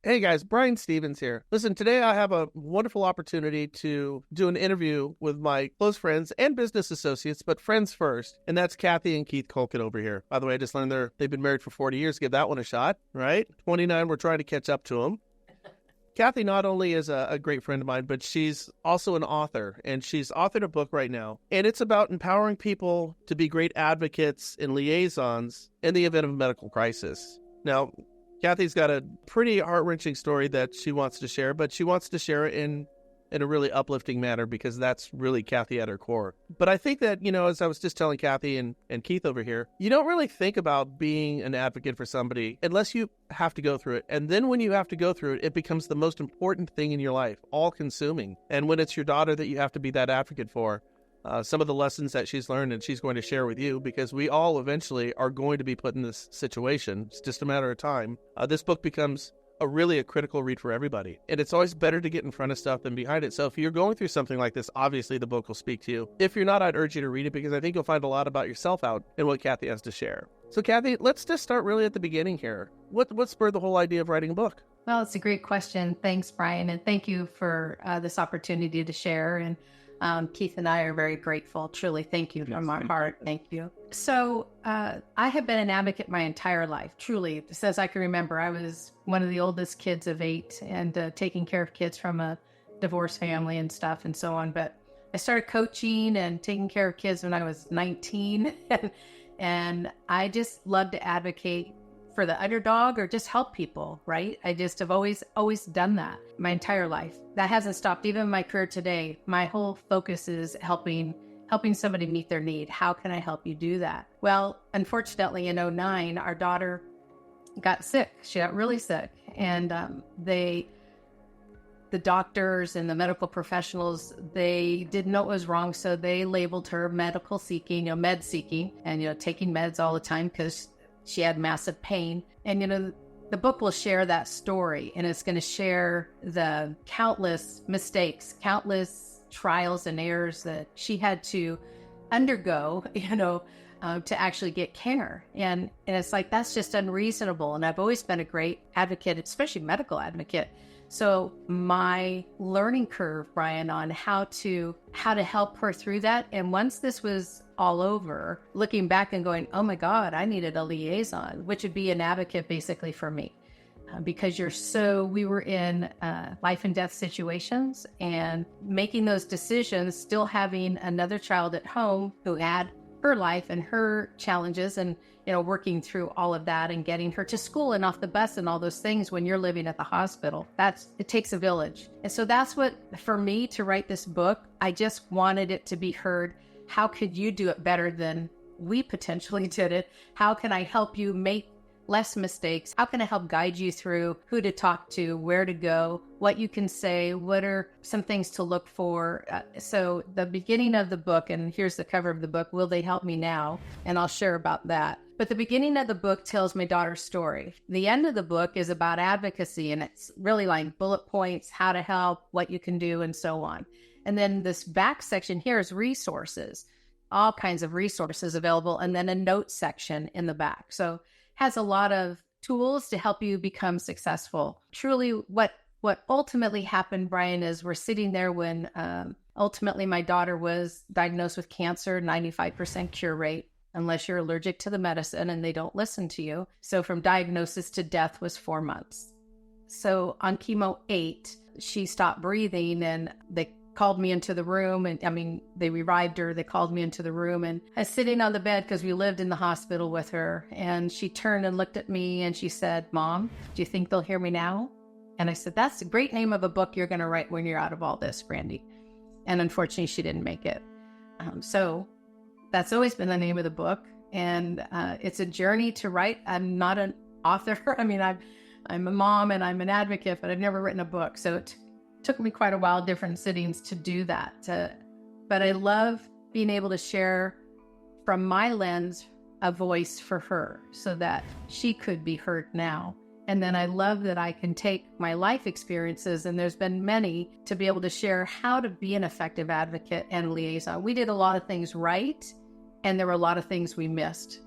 Hey guys, Brian Stevens here. Listen, today I have a wonderful opportunity to do an interview with my close friends and business associates, but friends first, and that's Kathy and Keith-Colkitt over here. By the way, I just learned they've been married for 40 years. Give that one a shot, right? 29, we're trying to catch up to them. Kathy not only is a great friend of mine, but she's also an author, and she's authored a book right now. And it's about empowering people to be great advocates and liaisons in the event of a medical crisis. Now, Kathy's got a pretty heart-wrenching story that she wants to share, but she wants to share it in a really uplifting manner because that's really Kathy at her core. But I think that, as I was just telling Kathy and Keith over here, you don't really think about being an advocate for somebody unless you have to go through it. And then when you have to go through it, it becomes the most important thing in your life, all-consuming. And when it's your daughter that you have to be that advocate for, some of the lessons that she's learned and she's going to share with you, because we all eventually are going to be put in this situation. It's just a matter of time. This book becomes a critical read for everybody. And it's always better to get in front of stuff than behind it. So if you're going through something like this, obviously the book will speak to you. If you're not, I'd urge you to read it because I think you'll find a lot about yourself out in what Kathy has to share. So Kathy, let's just start really at the beginning here. What spurred the whole idea of writing a book? Well, it's a great question. Thanks, Brian. And thank you for this opportunity to share. And Keith and I are very grateful. Truly, thank you from our heart. Thank you. So I have been an advocate my entire life. Truly, since I can remember, I was one of the oldest kids of 8 and taking care of kids from a divorced family and stuff and so on. But I started coaching and taking care of kids when I was 19. And I just love to advocate for the underdog or just help people, right? I just have always done that my entire life. That hasn't stopped. Even in my career today, my whole focus is helping somebody meet their need. How can I help you do that? Well, unfortunately, in 2009, our daughter got sick. She got really sick. And the doctors and the medical professionals, they didn't know what was wrong. So they labeled her medical seeking, Medseeking, and, taking meds all the time because she had massive pain. And, the book will share that story, and it's going to share the countless mistakes, countless trials and errors that she had to undergo, to actually get care. And it's like, that's just unreasonable. And I've always been a great advocate, especially medical advocate. So my learning curve, Brian, on how to help her through that. And once this was all over, looking back and going, oh my God, I needed a liaison, which would be an advocate basically for me. Because we were in life and death situations and making those decisions, still having another child at home who had her life and her challenges and, working through all of that and getting her to school and off the bus and all those things when you're living at the hospital. It takes a village. And so that's what, for me to write this book, I just wanted it to be heard. How could you do it better than we potentially did it? How can I help you make less mistakes? How can I help guide you through who to talk to, where to go, what you can say, what are some things to look for? So the beginning of the book, and here's the cover of the book, Will They Help Me Now? And I'll share about that. But the beginning of the book tells my daughter's story. The end of the book is about advocacy, and it's really like bullet points, how to help, what you can do, and so on. And then this back section here is resources, all kinds of resources available, and then a note section in the back. So has a lot of tools to help you become successful. Truly, what ultimately happened, Brian, is we're sitting there when ultimately my daughter was diagnosed with cancer, 95% cure rate, unless you're allergic to the medicine and they don't listen to you. So from diagnosis to death was 4 months. So on chemo 8, she stopped breathing and they called me into the room. And they revived her. They called me into the room and I was sitting on the bed because we lived in the hospital with her. And she turned and looked at me and she said, Mom, do you think they'll hear me now? And I said, that's a great name of a book you're going to write when you're out of all this, Brandi. And unfortunately, she didn't make it. So that's always been the name of the book. And it's a journey to write. I'm not an author. I'm a mom and I'm an advocate, but I've never written a book. So it took me quite a while, different sittings to do that. But I love being able to share from my lens a voice for her so that she could be heard now. And then I love that I can take my life experiences, and there's been many, to be able to share how to be an effective advocate and liaison. We did a lot of things right, and there were a lot of things we missed,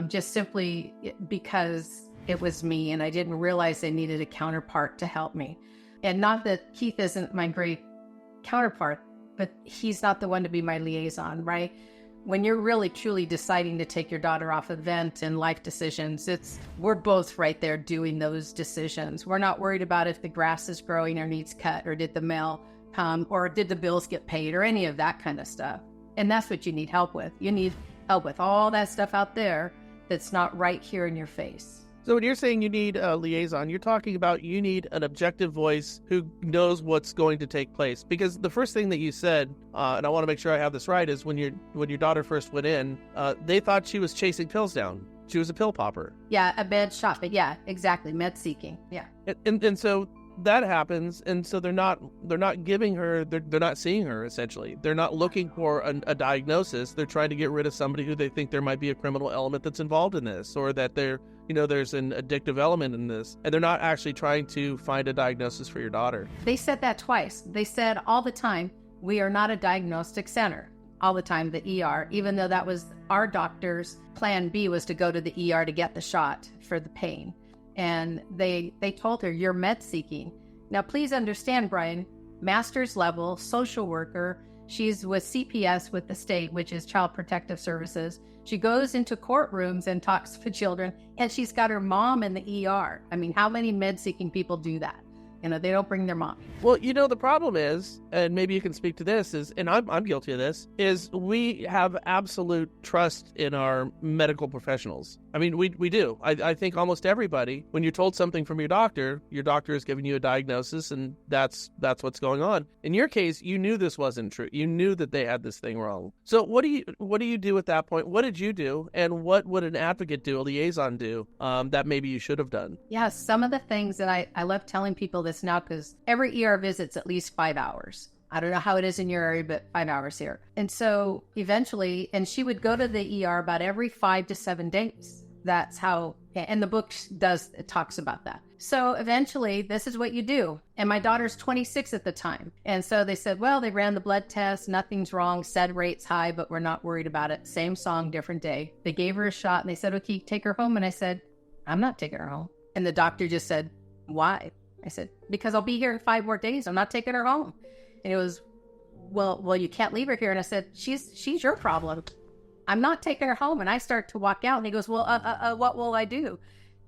just simply because it was me, and I didn't realize I needed a counterpart to help me. And not that Keith isn't my great counterpart, but he's not the one to be my liaison, right? When you're really truly deciding to take your daughter off of vent and life decisions, we're both right there doing those decisions. We're not worried about if the grass is growing or needs cut, or did the mail come, or did the bills get paid, or any of that kind of stuff. And that's what you need help with. You need help with all that stuff out there that's not right here in your face. So when you're saying you need a liaison, you're talking about you need an objective voice who knows what's going to take place. Because the first thing that you said, and I want to make sure I have this right, is when your daughter first went in, they thought she was chasing pills down. She was a pill popper. Yeah, a med shop. But yeah, exactly. Medseeking. Yeah. And so that happens, and so they're not giving her, they're not seeing her, essentially. They're not looking for a diagnosis. They're trying to get rid of somebody who they think there might be a criminal element that's involved in this, or that there's an addictive element in this, and they're not actually trying to find a diagnosis for your daughter. They said that twice. They said all the time, we are not a diagnostic center. All the time, the ER, even though that was our doctor's plan B, was to go to the ER to get the shot for the pain. And they told her, you're med seeking. Now, please understand, Brian, master's level, social worker. She's with CPS with the state, which is Child Protective Services. She goes into courtrooms and talks to children, and she's got her mom in the ER. I mean, how many med-seeking people do that? They don't bring their mom. Well, the problem is, and maybe you can speak to this, and I'm guilty of this, is we have absolute trust in our medical professionals. I mean, we do. I think almost everybody, when you're told something from your doctor is giving you a diagnosis, and that's what's going on. In your case, you knew this wasn't true. You knew that they had this thing wrong. So what do you do at that point? What did you do, and what would an advocate do, a liaison do, that maybe you should have done? Yeah, some of the things that I love telling people this now, because every ER visit's at least 5 hours. I don't know how it is in your area, but 5 hours here. And so eventually, and she would go to the ER about every 5 to 7 days. That's how, and the book talks about that. So eventually, this is what you do. And my daughter's 26 at the time. And so they said, well, they ran the blood test, nothing's wrong, SED rate's high, but we're not worried about it. Same song, different day. They gave her a shot and they said, okay, take her home. And I said, I'm not taking her home. And the doctor just said, why? I said, because I'll be here in 5 more days. I'm not taking her home. And it was, well, you can't leave her here. And I said, she's your problem. I'm not taking her home. And I start to walk out and he goes, well, what will I do?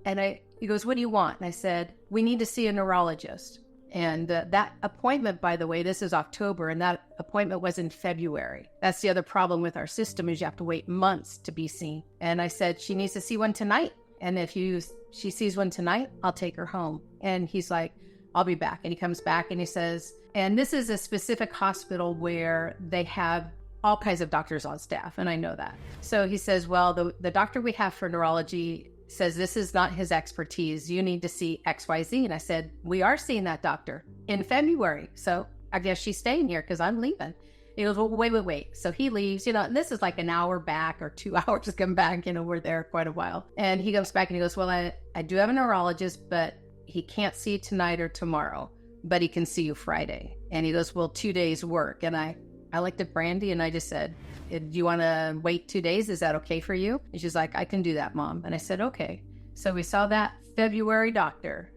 And he goes, what do you want? And I said, we need to see a neurologist. And that appointment, by the way, this is October, and that appointment was in February. That's the other problem with our system, is you have to wait months to be seen. And I said, she needs to see one tonight. And if she sees one tonight, I'll take her home. And he's like, I'll be back. And he comes back and he says, and this is a specific hospital where they have all kinds of doctors on staff, and I know that. So he says, well, the doctor we have for neurology says this is not his expertise. You need to see XYZ. And I said, we are seeing that doctor in February. So I guess she's staying here because I'm leaving. He goes, well, wait. So he leaves, and this is like an hour back or 2 hours to come back. We're there quite a while. And he comes back and he goes, well, I do have a neurologist, but he can't see you tonight or tomorrow, but he can see you Friday. And he goes, well, 2 days work. And I looked at Brandi and I just said, do you want to wait 2 days? Is that okay for you? And she's like, I can do that, Mom. And I said, okay. So we saw that February doctor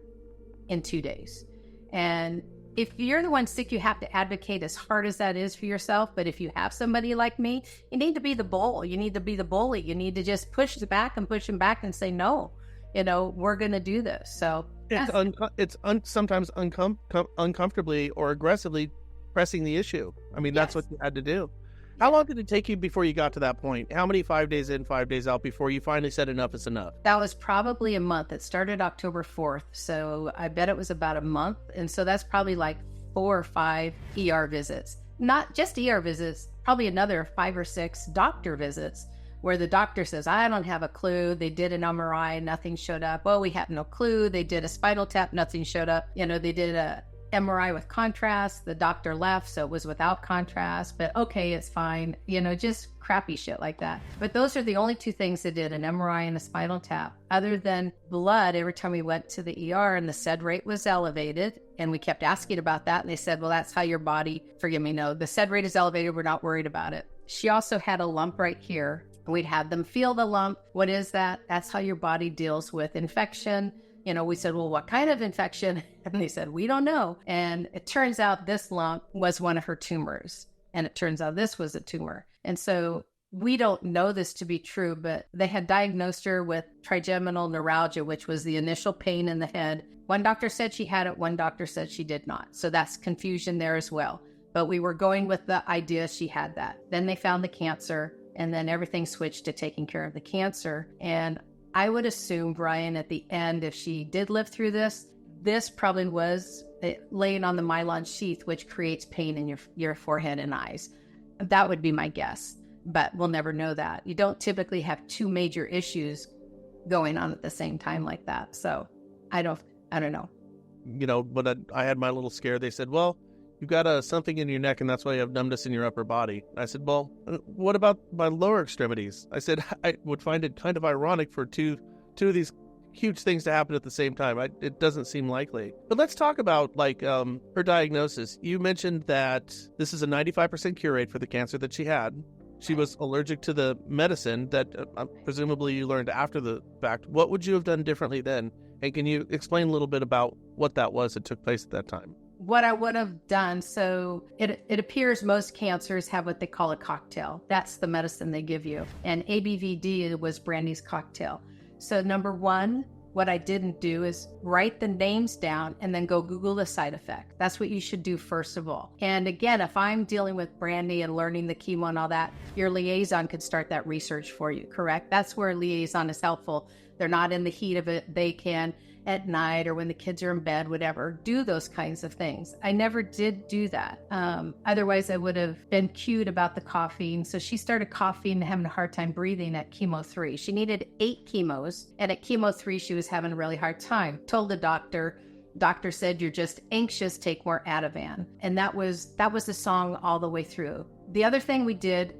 in 2 days. And if you're the one sick, you have to advocate as hard as that is for yourself. But if you have somebody like me, you need to be the bull. You need to be the bully. You need to just push back and push him back and say, no, we're going to do this. So it's sometimes uncomfortably or aggressively pressing the issue. I mean, that's what you had to do. How long did it take you before you got to that point? How many 5 days in, 5 days out before you finally said enough is enough? That was probably a month. It started October 4th. So I bet it was about a month. And so that's probably like 4 or 5 ER visits. Not just ER visits, probably another 5 or 6 doctor visits where the doctor says, I don't have a clue. They did an MRI, nothing showed up. Well, we have no clue. They did a spinal tap, nothing showed up. They did a MRI with contrast. The doctor left, so it was without contrast, but okay, it's fine. Just crappy shit like that. But those are the only 2 things they did, an MRI and a spinal tap. Other than blood, every time we went to the ER and the SED rate was elevated, and we kept asking about that, and they said, well, that's how your body, forgive me, no, the SED rate is elevated, we're not worried about it. She also had a lump right here, We'd have them feel the lump. What is that? That's how your body deals with infection. We said, well, what kind of infection? And they said, we don't know. And it turns out this lump was one of her tumors. And it turns out this was a tumor. And so we don't know this to be true, but they had diagnosed her with trigeminal neuralgia, which was the initial pain in the head. One doctor said she had it. One doctor said she did not. So that's confusion there as well. But we were going with the idea she had that. Then they found the cancer, and then everything switched to taking care of the cancer. And I would assume, Brian, at the end, if she did live through this probably was laying on the myelin sheath, which creates pain in your forehead and eyes. That would be my guess, but we'll never know that. You don't typically have two major issues going on at the same time like that. So I don't know. When I had my little scare, they said, well, you've got something in your neck, and that's why you have numbness in your upper body. I said, well, what about my lower extremities? I said, I would find it kind of ironic for two of these huge things to happen at the same time. It doesn't seem likely. But let's talk about her diagnosis. You mentioned that this is a 95% cure rate for the cancer that she had. She was allergic to the medicine that presumably you learned after the fact. What would you have done differently then? And can you explain a little bit about what that was that took place at that time? What I would have done, so it appears most cancers have what they call a cocktail. That's the medicine they give you. And ABVD was Brandi's cocktail. So number one, what I didn't do is write the names down and then go Google the side effect. That's what you should do first of all. And again, if I'm dealing with Brandi and learning the chemo and all that, your liaison could start that research for you, correct? That's where liaison is helpful. They're not in the heat of it. They can, at night or when the kids are in bed, whatever, do those kinds of things. I never did do that. Otherwise, I would have been cued about the coughing. So she started coughing and having a hard time breathing at chemo 3. She needed 8 chemos. And at chemo 3, she was having a really hard time. Told the doctor said, you're just anxious, take more Ativan. And that was the song all the way through. The other thing we did,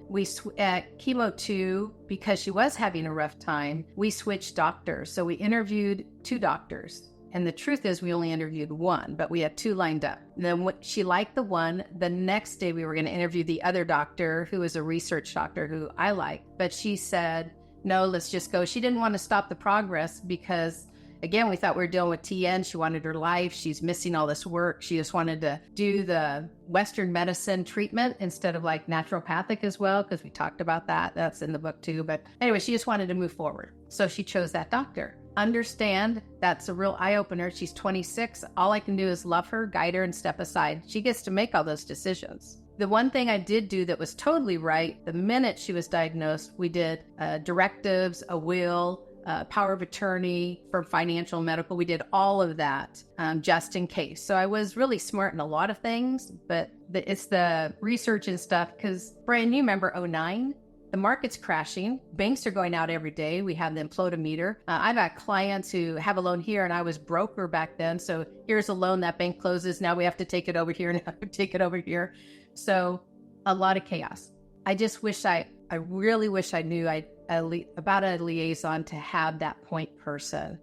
at chemo 2, because she was having a rough time, we switched doctors. So we interviewed 2 doctors. And the truth is we only interviewed 1, but we had 2 lined up. And then she liked the one. The next day we were going to interview the other doctor, who was a research doctor who I liked. But she said, no, let's just go. She didn't want to stop the progress because, again, we thought we were dealing with TN. She wanted her life. She's missing all this work. She just wanted to do the Western medicine treatment instead of naturopathic as well, because we talked about that. That's in the book too. But anyway, she just wanted to move forward. So she chose that doctor. Understand, that's a real eye-opener. She's 26. All I can do is love her, guide her, and step aside. She gets to make all those decisions. The one thing I did do that was totally right, the minute she was diagnosed, we did directives, a will, power of attorney for financial, medical. We did all of that just in case. So I was really smart in a lot of things, but it's the research and stuff. Because, Brian, you remember 2009? The market's crashing. Banks are going out every day. We have the implodometer. I've got clients who have a loan here, and I was broker back then. So here's a loan, that bank closes. Now we have to take it over here and take it over here. So a lot of chaos. I just wish I really wish I knew about a liaison to have that point person,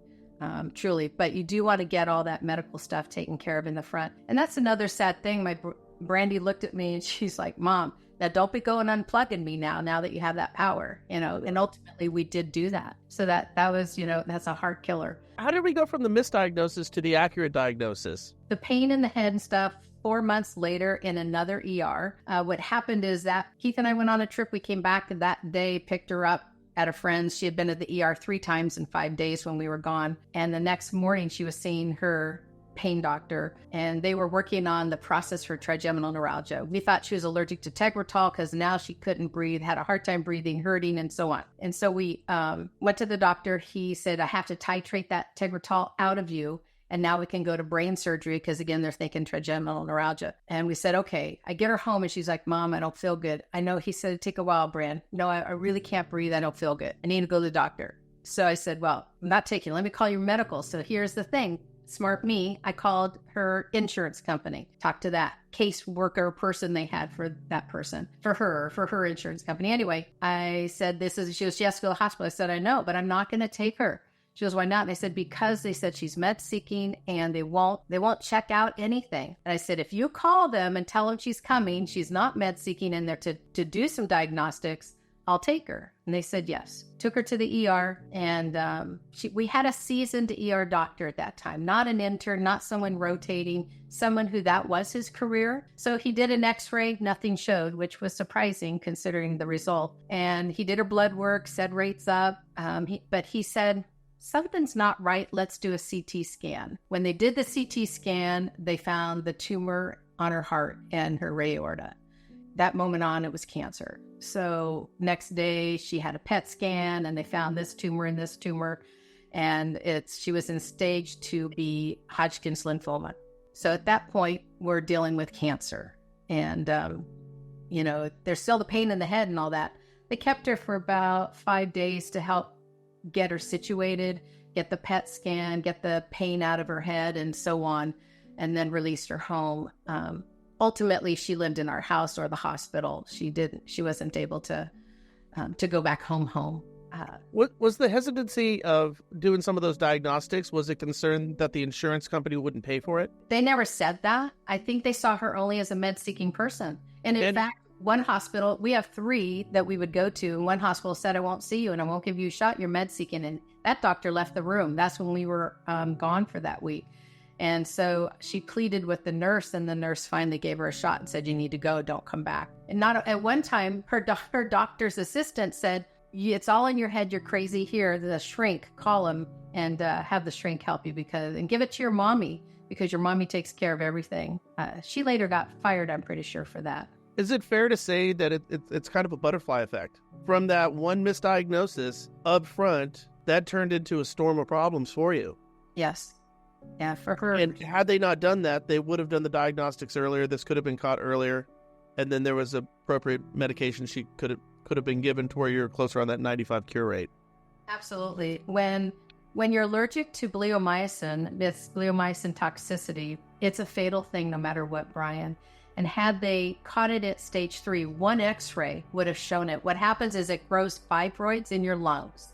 truly. But you do want to get all that medical stuff taken care of in the front. And that's another sad thing. My Brandi looked at me and she's like, Mom, now don't be going unplugging me now that you have that power, and ultimately we did do that. So that was, that's a heart killer. How did we go from the misdiagnosis to the accurate diagnosis? The pain in the head and stuff, 4 months later in another ER. What happened is that Keith and I went on a trip. We came back that day, picked her up at a friend's. She had been at the ER 3 times in 5 days when we were gone. And the next morning she was seeing her pain doctor, and they were working on the process for trigeminal neuralgia. We thought she was allergic to Tegretol because now she couldn't breathe, had a hard time breathing, hurting, and so on. And so we went to the doctor. He said, I have to titrate that Tegretol out of you, and now we can go to brain surgery because, again, they're thinking trigeminal neuralgia. And we said, okay. I get her home, and she's like, Mom, I don't feel good. I know. He said, it'd take a while, Bran. No, I really can't breathe. I don't feel good. I need to go to the doctor. So I said, well, I'm not taking it. Let me call your medical. So here's the thing. Smart me, I called her insurance company, talked to that caseworker person they had for that person, for her insurance company. Anyway, I said, she goes, she has to go to the hospital. I said, I know, but I'm not going to take her. She goes, why not? And they said, because they said she's Medseeking and they won't check out anything. And I said, if you call them and tell them she's coming, she's not Medseeking, and they're to do some diagnostics, I'll take her. And they said yes. Took her to the ER, and we had a seasoned ER doctor at that time, not an intern, not someone rotating, someone who that was his career. So he did an x-ray, nothing showed, which was surprising considering the result. And he did her blood work, said rates up, but he said, something's not right, let's do a CT scan. When they did the CT scan, they found the tumor on her heart and her aorta. That moment on, it was cancer. So next day she had a PET scan and they found this tumor and this tumor. And she was in stage 2B Hodgkin's lymphoma. So at that point, we're dealing with cancer. And, there's still the pain in the head and all that. They kept her for about 5 days to help get her situated, get the PET scan, get the pain out of her head and so on, and then released her home. Ultimately, she lived in our house or the hospital. She wasn't able to go back home. What was the hesitancy of doing some of those diagnostics? Was it concerned that the insurance company wouldn't pay for it? They never said that. I think they saw her only as a med-seeking person. And in fact, one hospital, we have 3 that we would go to, and one hospital said, I won't see you and I won't give you a shot, you're med-seeking. And that doctor left the room. That's when we were gone for that week. And so she pleaded with the nurse, and the nurse finally gave her a shot and said, you need to go, don't come back. And not at one time, her doctor's assistant said, it's all in your head, you're crazy. Here, the shrink, call him and have the shrink help you and give it to your mommy, because your mommy takes care of everything. She later got fired, I'm pretty sure, for that. Is it fair to say that it's kind of a butterfly effect? From that one misdiagnosis up front, that turned into a storm of problems for you. Yes. Yeah, for her. And had they not done that, they would have done the diagnostics earlier. This could have been caught earlier. And then there was appropriate medication she could have been given to where you're closer on that 95 cure rate. Absolutely. When you're allergic to bleomycin, this bleomycin toxicity, it's a fatal thing no matter what, Brian. And had they caught it at stage 3, one x-ray would have shown it. What happens is it grows fibroids in your lungs.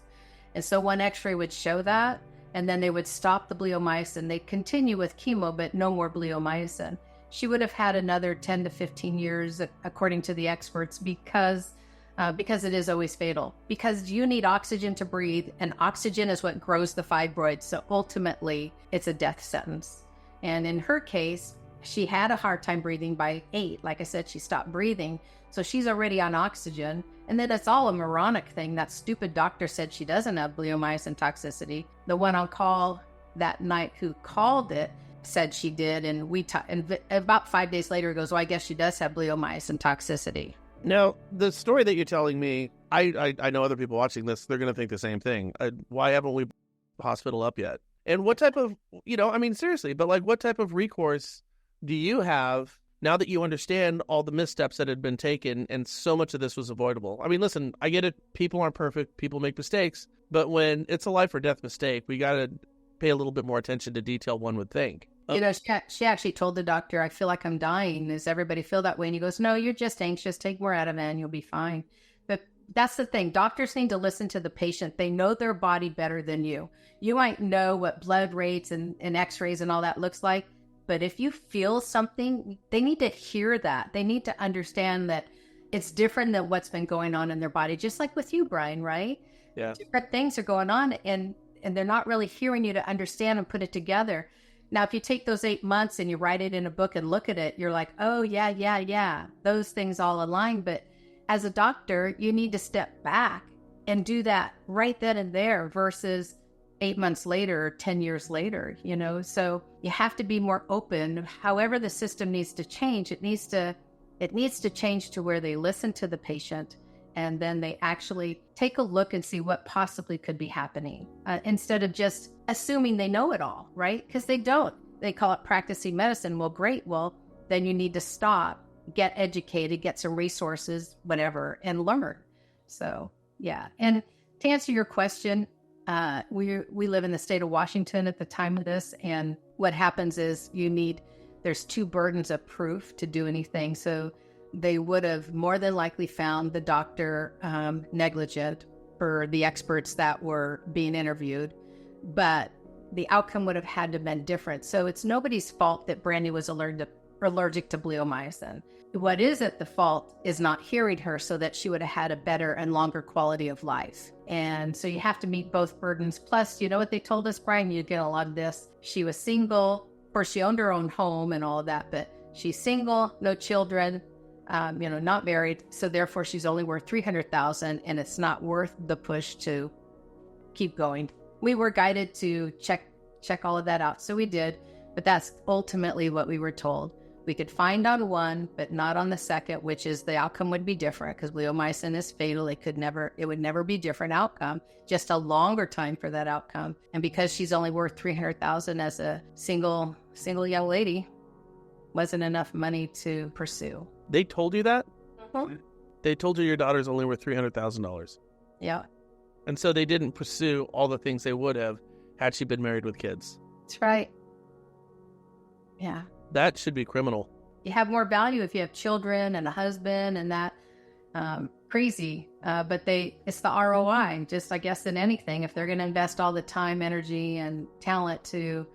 And so one x-ray would show that, and then they would stop the bleomycin. They'd continue with chemo, but no more bleomycin. She would have had another 10 to 15 years, according to the experts, because it is always fatal. Because you need oxygen to breathe, and oxygen is what grows the fibroids. So ultimately, it's a death sentence. And in her case, she had a hard time breathing by 8. Like I said, she stopped breathing. So she's already on oxygen. And then it's all a moronic thing. That stupid doctor said she doesn't have bleomycin toxicity. The one on call that night who called it said she did. And about 5 days later, he goes, well, I guess she does have bleomycin toxicity. Now, the story that you're telling me, I know other people watching this, they're going to think the same thing. Why haven't we hospital up yet? And what type of, seriously, but like what type of recourse do you have now that you understand all the missteps that had been taken and so much of this was avoidable? I mean, listen, I get it. People aren't perfect. People make mistakes. But when it's a life or death mistake, we got to pay a little bit more attention to detail, one would think. She actually told the doctor, I feel like I'm dying. Does everybody feel that way? And he goes, no, you're just anxious. Take more Ativan and you'll be fine. But that's the thing. Doctors need to listen to the patient. They know their body better than you. You might know what blood rates and x-rays and all that looks like. But if you feel something, they need to hear that. They need to understand that it's different than what's been going on in their body. Just like with you, Brian, right? Yeah. Different things are going on and they're not really hearing you to understand and put it together. Now, if you take those 8 months and you write it in a book and look at it, you're like, oh, yeah. Those things all align. But as a doctor, you need to step back and do that right then and there versus 8 months later or 10 years later, So you have to be more open. However the system needs to change, it needs to change to where they listen to the patient and then they actually take a look and see what possibly could be happening instead of just assuming they know it all, right? Because they don't. They call it practicing medicine. Well, great. Well, then you need to stop, get educated, get some resources, whatever, and learn. So, yeah. And to answer your question, we live in the state of Washington at the time of this, and what happens is there's 2 burdens of proof to do anything. So they would have more than likely found the doctor negligent for the experts that were being interviewed, but the outcome would have had to have been different. So it's nobody's fault that Brandi was allergic to bleomycin. What is at the fault is not hearing her so that she would have had a better and longer quality of life. And so you have to meet both burdens. Plus, you know what they told us, Brian? You get a lot of this. She was single. Of course, she owned her own home and all of that, but she's single, no children, not married. So therefore, she's only worth $300,000, and it's not worth the push to keep going. We were guided to check all of that out. So we did, but that's ultimately what we were told. We could find on one, but not on the second, which is the outcome would be different because bleomycin is fatal. It would never be different outcome, just a longer time for that outcome. And because she's only worth $300,000 as a single young lady, wasn't enough money to pursue. They told you that? Mm-hmm. They told you your daughter's only worth $300,000. Yeah. And so they didn't pursue all the things they would have had she been married with kids. That's right. Yeah. That should be criminal. You have more value if you have children and a husband and that. Crazy. But it's the ROI, just I guess in anything. If they're going to invest all the time, energy, and talent to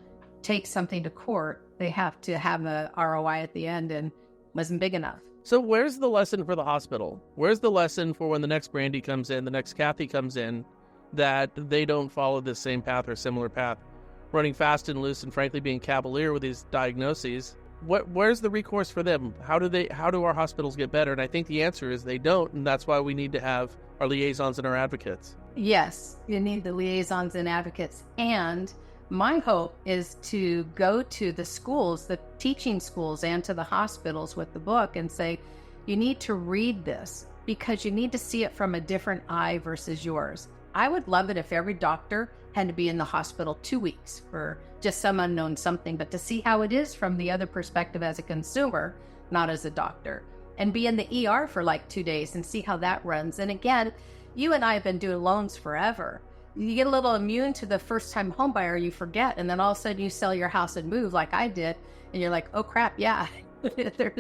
take something to court, they have to have a ROI at the end, and wasn't big enough. So where's the lesson for the hospital? Where's the lesson for when the next Brandi comes in, the next Kathy comes in, that they don't follow this same path or similar path? Running fast and loose and frankly being cavalier with these diagnoses. Where's the recourse for them? How do our hospitals get better? And I think the answer is they don't, and that's why we need to have our liaisons and our advocates. Yes, you need the liaisons and advocates. And my hope is to go to the schools, the teaching schools, and to the hospitals with the book and say, you need to read this because you need to see it from a different eye versus yours. I would love it if every doctor had to be in the hospital 2 weeks for just some unknown something, but to see how it is from the other perspective as a consumer, not as a doctor, and be in the ER for like 2 days and see how that runs. And again, you and I have been doing loans forever. You get a little immune to the first-time home buyer, you forget, and then all of a sudden you sell your house and move like I did, and you're like, oh crap, yeah, there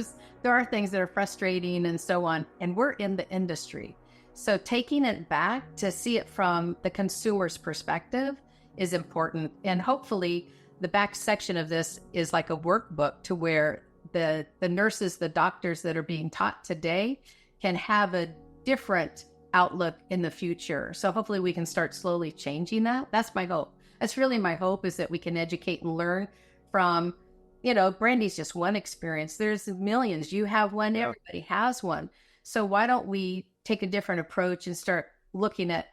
are things that are frustrating and so on, and we're in the industry. So taking it back to see it from the consumer's perspective is important. And hopefully the back section of this is like a workbook to where the nurses, the doctors that are being taught today can have a different outlook in the future. So hopefully we can start slowly changing that. That's my hope. That's really my hope, is that we can educate and learn from, Brandi's just one experience. There's millions. You have one, everybody has one. So why don't we take a different approach and start looking at,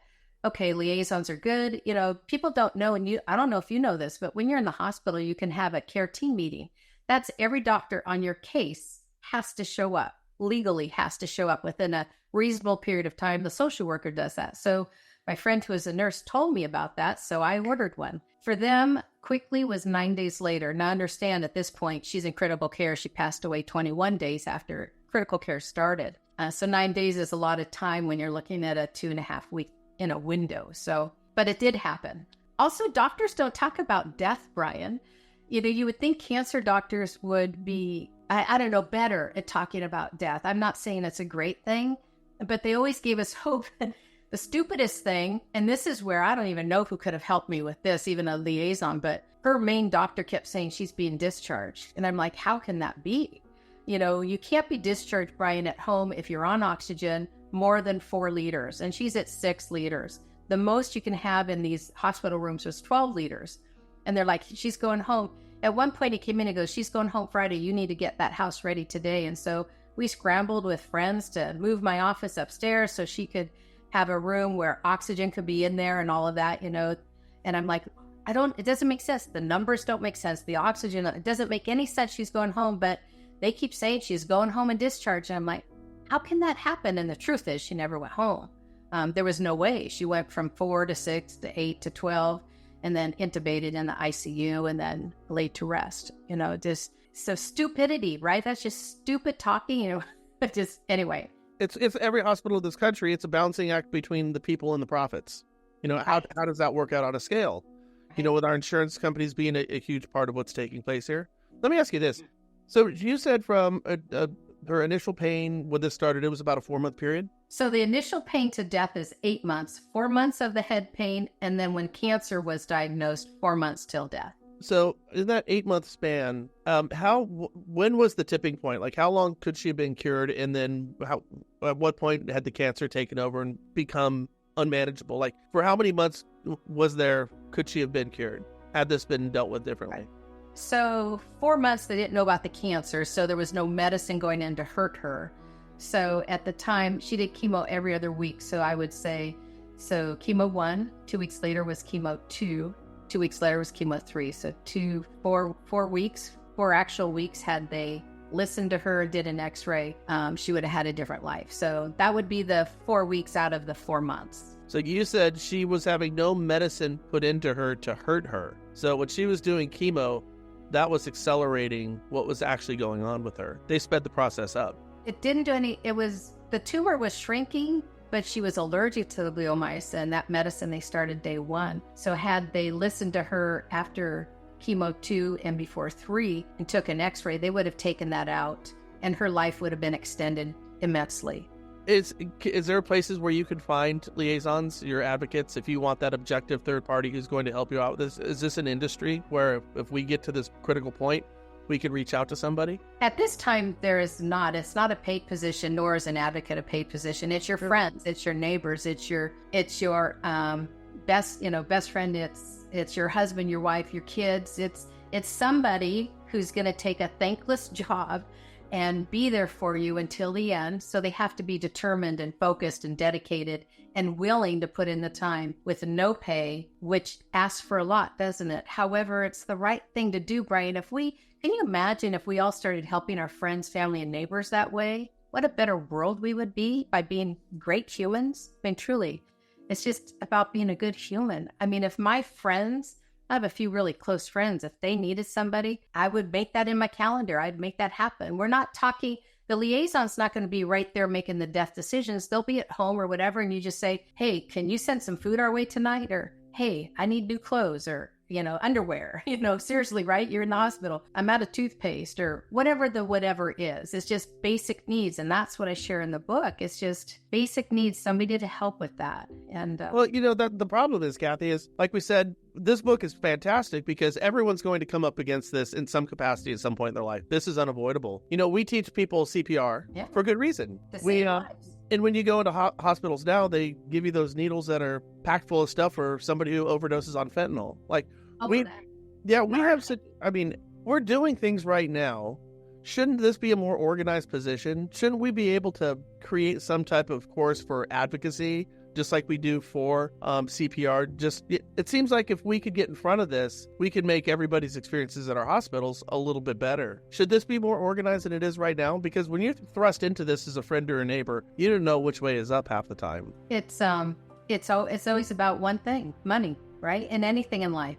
okay, liaisons are good. People don't know, and I don't know if you know this, but when you're in the hospital, you can have a care team meeting. That's every doctor on your case has to show up, legally has to show up within a reasonable period of time. The social worker does that. So my friend who is a nurse told me about that, so I ordered one. For them, quickly was 9 days later. Now understand, at this point, she's in critical care. She passed away 21 days after critical care started. So 9 days is a lot of time when you're looking at a 2.5 week in a window. So, but it did happen. Also, doctors don't talk about death, Brian. You would think cancer doctors would be, I don't know, better at talking about death. I'm not saying it's a great thing, but they always gave us hope. The stupidest thing, and this is where I don't even know who could have helped me with this, even a liaison, but her main doctor kept saying she's being discharged. And I'm like, how can that be? You can't be discharged, Brian, at home if you're on oxygen more than 4 liters. And she's at 6 liters. The most you can have in these hospital rooms was 12 liters. And they're like, she's going home. At one point he came in and goes, she's going home Friday. You need to get that house ready today. And so we scrambled with friends to move my office upstairs so she could have a room where oxygen could be in there and all of that, And I'm like, it doesn't make sense. The numbers don't make sense. The oxygen, it doesn't make any sense. She's going home, but they keep saying she's going home and discharged. And I'm like, how can that happen? And the truth is she never went home. There was no way. She went from 4 to 6 to 8 to 12 and then intubated in the ICU and then laid to rest. Just so stupidity, right? That's just stupid talking, just anyway. It's every hospital in this country. It's a balancing act between the people and the profits. How does that work out on a scale? With our insurance companies being a huge part of what's taking place here. Let me ask you this. So you said from her initial pain when this started, it was about a 4-month period? So the initial pain to death is 8 months, 4 months of the head pain, and then when cancer was diagnosed, 4 months till death. So in that 8-month span, when was the tipping point? Like, how long could she have been cured? And then at what point had the cancer taken over and become unmanageable? Like, for how many months could she have been cured? Had this been dealt with differently? Right. So 4 months, they didn't know about the cancer. So there was no medicine going in to hurt her. So at the time, she did chemo every other week. So I would say, so chemo 1, 2 weeks later was chemo 2, 2 weeks later was chemo 3. So 4 actual weeks, had they listened to her, did an x-ray, she would have had a different life. So that would be the 4 weeks out of the 4 months. So you said she was having no medicine put into her to hurt her. So when she was doing chemo, that was accelerating what was actually going on with her. They sped the process up. It didn't do any, the tumor was shrinking, but she was allergic to the bleomycin, that medicine they started day 1. So had they listened to her after chemo 2 and before 3 and took an x-ray, they would have taken that out and her life would have been extended immensely. Is there places where you can find liaisons, your advocates, if you want that objective third party who's going to help you out with this? Is this an industry where if we get to this critical point, we can reach out to somebody? At this time, there is not. It's not a paid position, nor is an advocate a paid position. It's your friends, it's your neighbors, it's your best friend. It's your husband, your wife, your kids. It's somebody who's going to take a thankless job and be there for you until the end. So they have to be determined and focused and dedicated and willing to put in the time with no pay, which asks for a lot, doesn't it? However, it's the right thing to do, Brian. Can you imagine if we all started helping our friends, family, and neighbors that way? What a better world we would be by being great humans. I mean, truly, it's just about being a good human. I mean, if my friends, I have a few really close friends, if they needed somebody, I would make that in my calendar. I'd make that happen. We're not talking, the liaison's not going to be right there making the death decisions. They'll be at home or whatever, and you just say, hey, can you send some food our way tonight? Or, hey, I need new clothes, or underwear, seriously, right? You're in the hospital. I'm out of toothpaste, or whatever the whatever is. It's just basic needs. And that's what I share in the book. It's just basic needs, somebody to help with that. And the problem is, Kathy, is like we said, this book is fantastic because everyone's going to come up against this in some capacity at some point in their life. This is unavoidable. We teach people CPR for good reason. And when you go into hospitals now, they give you those needles that are packed full of stuff for somebody who overdoses on fentanyl. We're doing things right now. Shouldn't this be a more organized position? Shouldn't we be able to create some type of course for advocacy, just like we do for CPR? It seems like if we could get in front of this, we could make everybody's experiences at our hospitals a little bit better. Should this be more organized than it is right now? Because when you're thrust into this as a friend or a neighbor, you don't know which way is up half the time. It's always about one thing, money. Right? And anything in life,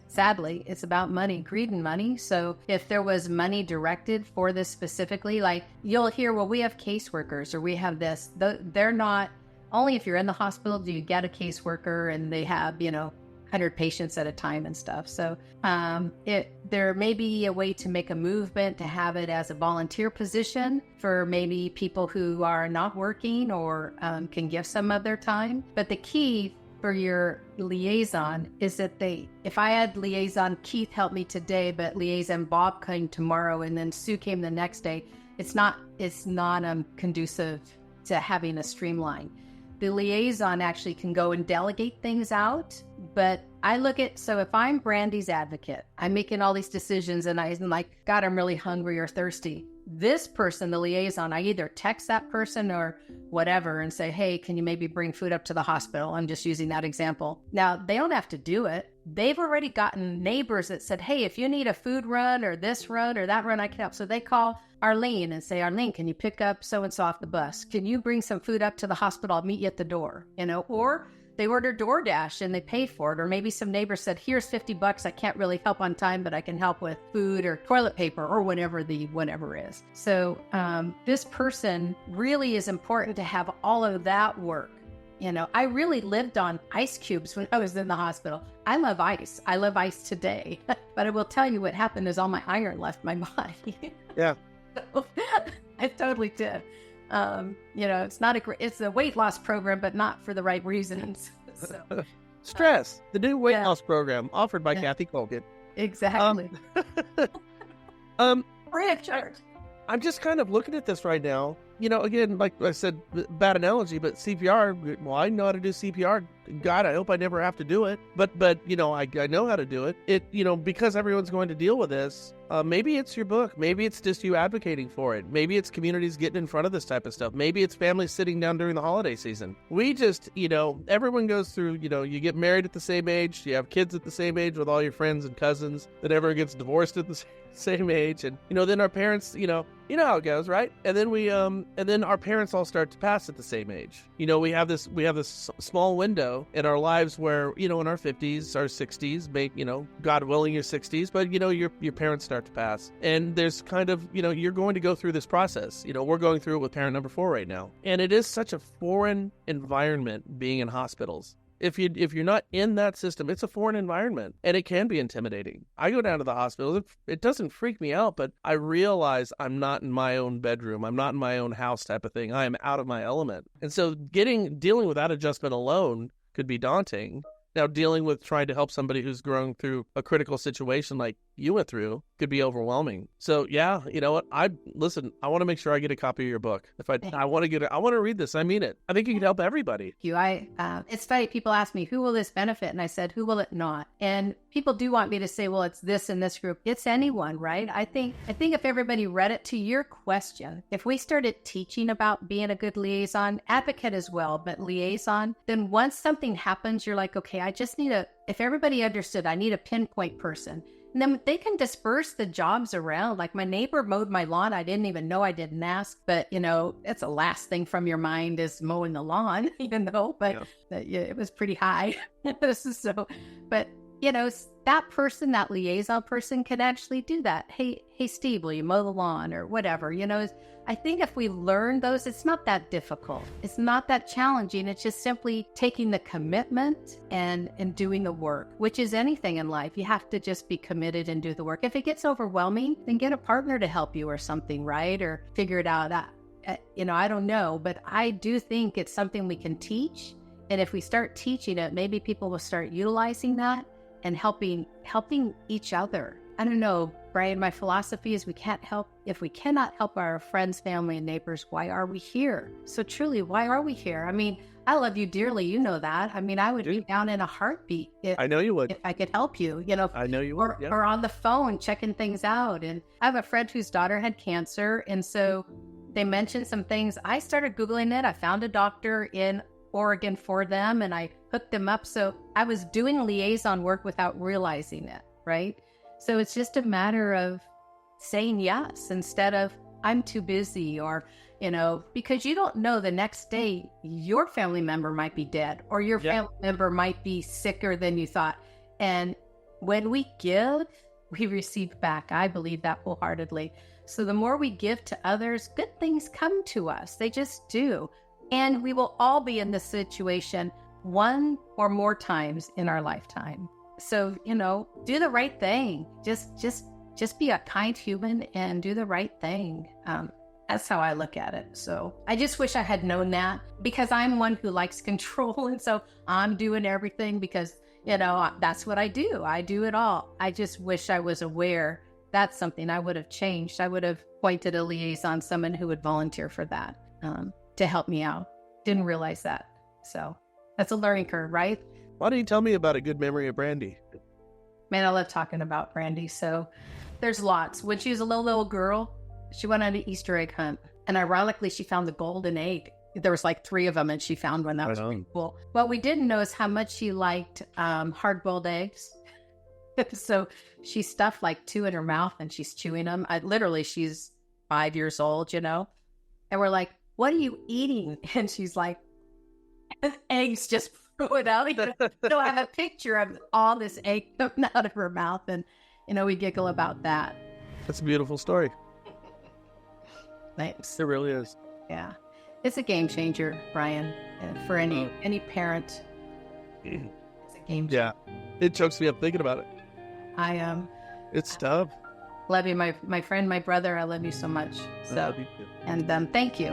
sadly, it's about money, greed and money. So if there was money directed for this specifically, like you'll hear, well, we have caseworkers or we have this, they're not, only if you're in the hospital do you get a caseworker and they have, 100 patients at a time and stuff. So there may be a way to make a movement to have it as a volunteer position for maybe people who are not working or can give some of their time. But the key for your liaison is that if I had liaison Keith help me today, but liaison Bob came tomorrow and then Sue came the next day, it's not conducive to having a streamline. The liaison actually can go and delegate things out, but I look at, so if I'm Brandi's advocate, I'm making all these decisions and I'm like, God, I'm really hungry or thirsty. This person, the liaison, I either text that person or whatever and say, hey, can you maybe bring food up to the hospital? I'm just using that example. Now, they don't have to do it. They've already gotten neighbors that said, hey, if you need a food run or this run or that run, I can help. So they call Arlene and say, Arlene, can you pick up so-and-so off the bus? Can you bring some food up to the hospital? I'll meet you at the door, or they order DoorDash and they pay for it. Or maybe some neighbor said, here's $50. I can't really help on time, but I can help with food or toilet paper or whatever is. So this person really is important to have all of that work. I really lived on ice cubes when I was in the hospital. I love ice. I love ice today. But I will tell you what happened is all my iron left my body. Yeah. So, I totally did. It's a weight loss program, but not for the right reasons. So, Stress, the new weight loss program offered by Keppel-Colkitt. Exactly. Free of charge. I'm just kind of looking at this right now. Again, like I said, bad analogy, but CPR, well, I know how to do CPR. God, I hope I never have to do it. But I know how to do it. Because everyone's going to deal with this, maybe it's your book. Maybe it's just you advocating for it. Maybe it's communities getting in front of this type of stuff. Maybe it's families sitting down during the holiday season. We just, everyone goes through, you get married at the same age. You have kids at the same age with all your friends and cousins. That everyone gets divorced at the same age. And, then our parents, you know how it goes, right? And then our parents all start to pass at the same age. We have this small window in our lives where, in our 50s, our 60s, God willing, your 60s, but, your parents start to pass. And there's kind of, you're going to go through this process. We're going through it with parent number 4 right now. And it is such a foreign environment being in hospitals. If you're not in that system, it's a foreign environment, and it can be intimidating. I go down to the hospital. It doesn't freak me out, but I realize I'm not in my own bedroom. I'm not in my own house type of thing. I am out of my element. And so dealing with that adjustment alone could be daunting. Now, dealing with trying to help somebody who's going through a critical situation like you went through could be overwhelming. So, yeah, you know what? I want to make sure I get a copy of your book. I want to read this. I mean it. I think it could help everybody. It's funny. People ask me, who will this benefit? And I said, who will it not? And people do want me to say, well, it's this in this group. It's anyone, right? I think if everybody read it, to your question, if we started teaching about being a good liaison, advocate as well, but liaison, then once something happens, you're like, okay, if everybody understood, I need a pinpoint person. And then they can disperse the jobs around. Like my neighbor mowed my lawn. I didn't even know, I didn't ask, but it's the last thing from your mind is mowing the lawn, it was pretty high. That person, that liaison person can actually do that. Hey, Steve, will you mow the lawn or whatever? I think if we learn those, it's not that difficult. It's not that challenging. It's just simply taking the commitment and doing the work, which is anything in life. You have to just be committed and do the work. If it gets overwhelming, then get a partner to help you or something, right? Or figure it out. I don't know, but I do think it's something we can teach. And if we start teaching it, maybe people will start utilizing that and helping each other. I don't know, Brian, my philosophy is if we cannot help our friends, family, and neighbors, why are we here? So truly, why are we here? I mean, I love you dearly. You know that. I mean, I would be down in a heartbeat. I know you would. If I could help you, I know you would. Or on the phone, checking things out. And I have a friend whose daughter had cancer. And so they mentioned some things. I started Googling it. I found a doctor in Oregon for them, and I hooked them up. So I was doing liaison work without realizing it, right? So it's just a matter of saying yes instead of I'm too busy or, because you don't know the next day your family member might be dead or your family member might be sicker than you thought. And when we give, we receive back. I believe that wholeheartedly. So the more we give to others, good things come to us. They just do. And we will all be in this situation one or more times in our lifetime. So, do the right thing. Just be a kind human and do the right thing. That's how I look at it. So I just wish I had known that because I'm one who likes control. And so I'm doing everything because, that's what I do. I do it all. I just wish I was aware that's something I would have changed. I would have pointed a liaison, someone who would volunteer for that to help me out. Didn't realize that. So that's a learning curve, right? Why don't you tell me about a good memory of Brandi? Man, I love talking about Brandi. So there's lots. When she was a little girl, she went on an Easter egg hunt. And ironically, she found the golden egg. There was like 3 of them and she found one. That was pretty cool. What we didn't know is how much she liked hard-boiled eggs. So she stuffed like 2 in her mouth and she's chewing them. She's 5 years old, And we're like, what are you eating? And she's like, eggs, just throw it out. I have a picture of all this egg coming out of her mouth. And, we giggle about that. That's a beautiful story. Thanks. It really is. Yeah. It's a game changer, Brian, for any parent. It's a game changer. Yeah. It chokes me up thinking about it. It's tough. Love you, my friend, my brother. I love you so much. So, I love you too. And thank you.